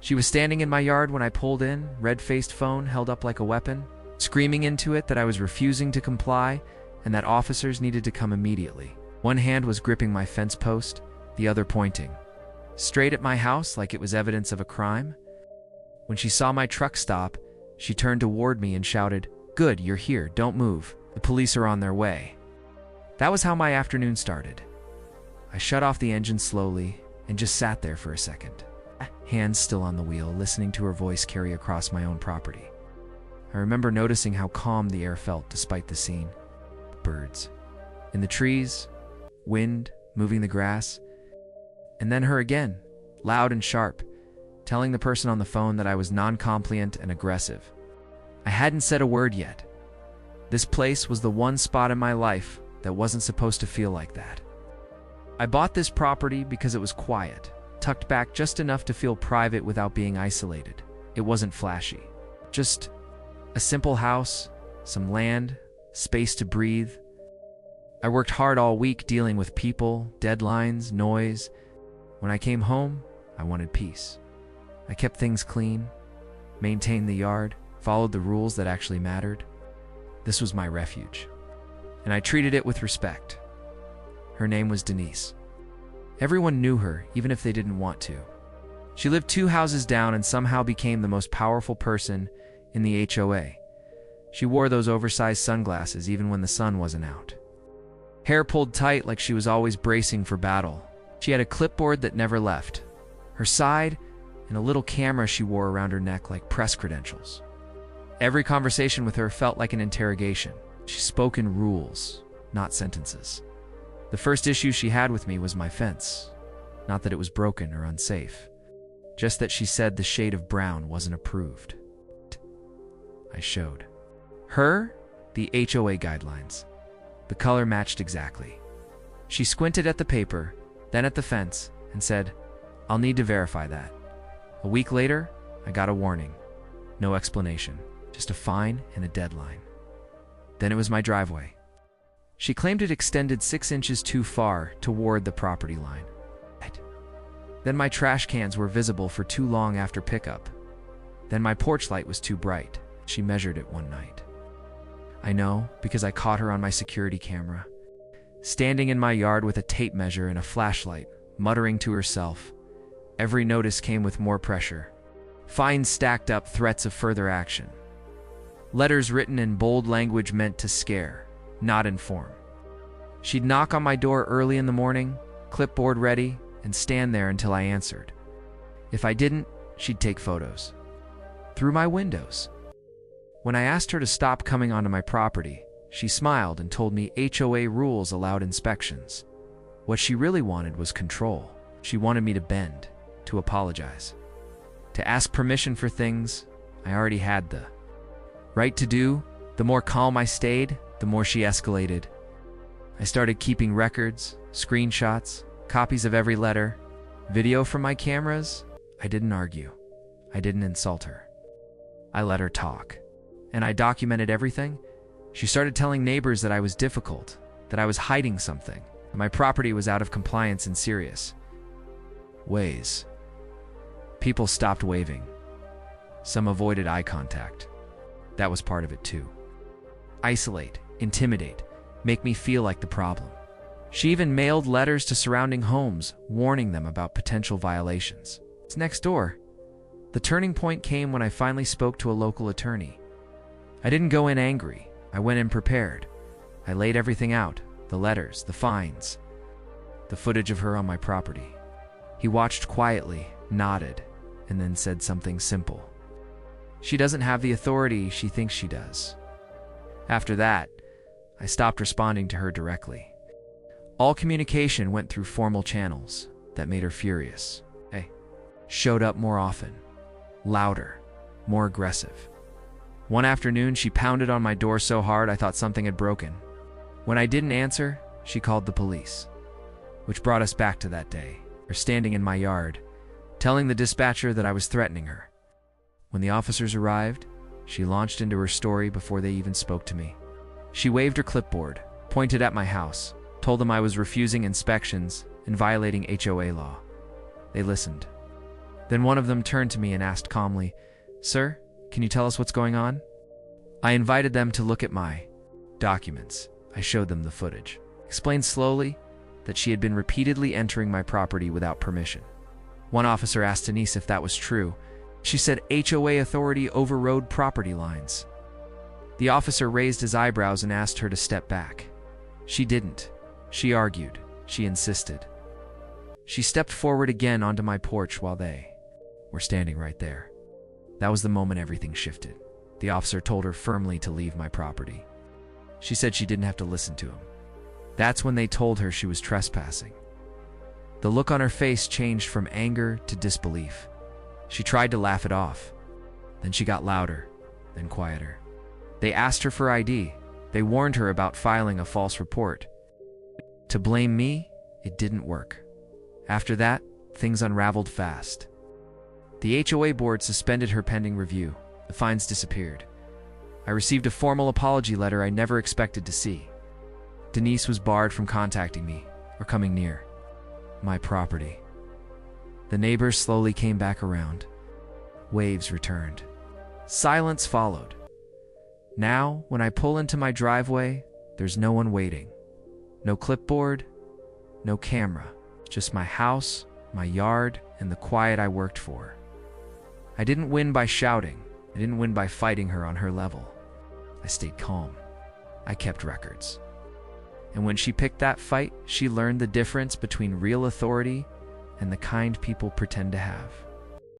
She was standing in my yard when I pulled in, red-faced phone held up like a weapon, screaming into it that I was refusing to comply and that officers needed to come immediately. One hand was gripping my fence post, the other pointing straight at my house like it was evidence of a crime. When she saw my truck stop, she turned toward me and shouted, "Good, you're here, don't move. The police are on their way." That was how my afternoon started. I shut off the engine slowly and just sat there for a second, hands still on the wheel, listening to her voice carry across my own property. I remember noticing how calm the air felt despite the scene. Birds in the trees, wind moving the grass, and then her again, loud and sharp, telling the person on the phone that I was non-compliant and aggressive. I hadn't said a word yet. This place was the one spot in my life that wasn't supposed to feel like that. I bought this property because it was quiet, tucked back just enough to feel private without being isolated. It wasn't flashy. Just a simple house, some land, space to breathe. I worked hard all week dealing with people, deadlines, noise. When I came home, I wanted peace. I kept things clean, maintained the yard, followed the rules that actually mattered. This was my refuge, and I treated it with respect. Her name was Denise. Everyone knew her, even if they didn't want to. She lived 2 houses down and somehow became the most powerful person in the HOA. She wore those oversized sunglasses even when the sun wasn't out. Hair pulled tight like she was always bracing for battle. She had a clipboard that never left her side and a little camera she wore around her neck like press credentials. Every conversation with her felt like an interrogation. She spoke in rules, not sentences. The first issue she had with me was my fence. Not that it was broken or unsafe, just that she said the shade of brown wasn't approved. I showed her the HOA guidelines. The color matched exactly. She squinted at the paper, then at the fence, and said, "I'll need to verify that." A week later, I got a warning. No explanation, just a fine and a deadline. Then it was my driveway. She claimed it extended 6 inches too far toward the property line. Then my trash cans were visible for too long after pickup. Then my porch light was too bright. She measured it one night. I know because I caught her on my security camera, standing in my yard with a tape measure and a flashlight, muttering to herself. Every notice came with more pressure. Fines stacked up, threats of further action. Letters written in bold language meant to scare, not inform. She'd knock on my door early in the morning, clipboard ready, and stand there until I answered. If I didn't, she'd take photos. Through my windows. When I asked her to stop coming onto my property, she smiled and told me HOA rules allowed inspections. What she really wanted was control. She wanted me to bend, to apologize, to ask permission for things I already had the right to do. The more calm I stayed, the more she escalated. I started keeping records, screenshots, copies of every letter, video from my cameras. I didn't argue. I didn't insult her. I let her talk. And I documented everything. She started telling neighbors that I was difficult, that I was hiding something, that my property was out of compliance in serious ways. People stopped waving. Some avoided eye contact. That was part of it too. Isolate, intimidate, make me feel like the problem. She even mailed letters to surrounding homes, warning them about potential violations. It's next door. The turning point came when I finally spoke to a local attorney. I didn't go in angry. I went in prepared. I laid everything out, the letters, the fines, the footage of her on my property. He watched quietly, nodded, and then said something simple. She doesn't have the authority she thinks she does. After that, I stopped responding to her directly. All communication went through formal channels that made her furious. Hey, showed up more often, louder, more aggressive. One afternoon, she pounded on my door so hard I thought something had broken. When I didn't answer, she called the police, which brought us back to that day, her standing in my yard, telling the dispatcher that I was threatening her. When the officers arrived, she launched into her story before they even spoke to me. She waved her clipboard, pointed at my house, told them I was refusing inspections and violating HOA law. They listened. Then one of them turned to me and asked calmly, "Sir, can you tell us what's going on?" I invited them to look at my documents. I showed them the footage. Explained slowly that she had been repeatedly entering my property without permission. One officer asked Denise if that was true. She said HOA authority overrode property lines. The officer raised his eyebrows and asked her to step back. She didn't. She argued. She insisted. She stepped forward again onto my porch while they were standing right there. That was the moment everything shifted. The officer told her firmly to leave my property. She said she didn't have to listen to him. That's when they told her she was trespassing. The look on her face changed from anger to disbelief. She tried to laugh it off. Then she got louder, then quieter. They asked her for ID. They warned her about filing a false report. To blame me, it didn't work. After that, things unraveled fast. The HOA board suspended her pending review. The fines disappeared. I received a formal apology letter I never expected to see. Denise was barred from contacting me or coming near my property. The neighbors slowly came back around. Waves returned. Silence followed. Now, when I pull into my driveway, there's no one waiting. No clipboard, no camera. Just my house, my yard, and the quiet I worked for. I didn't win by shouting. I didn't win by fighting her on her level. I stayed calm. I kept records. And when she picked that fight, she learned the difference between real authority and the kind people pretend to have.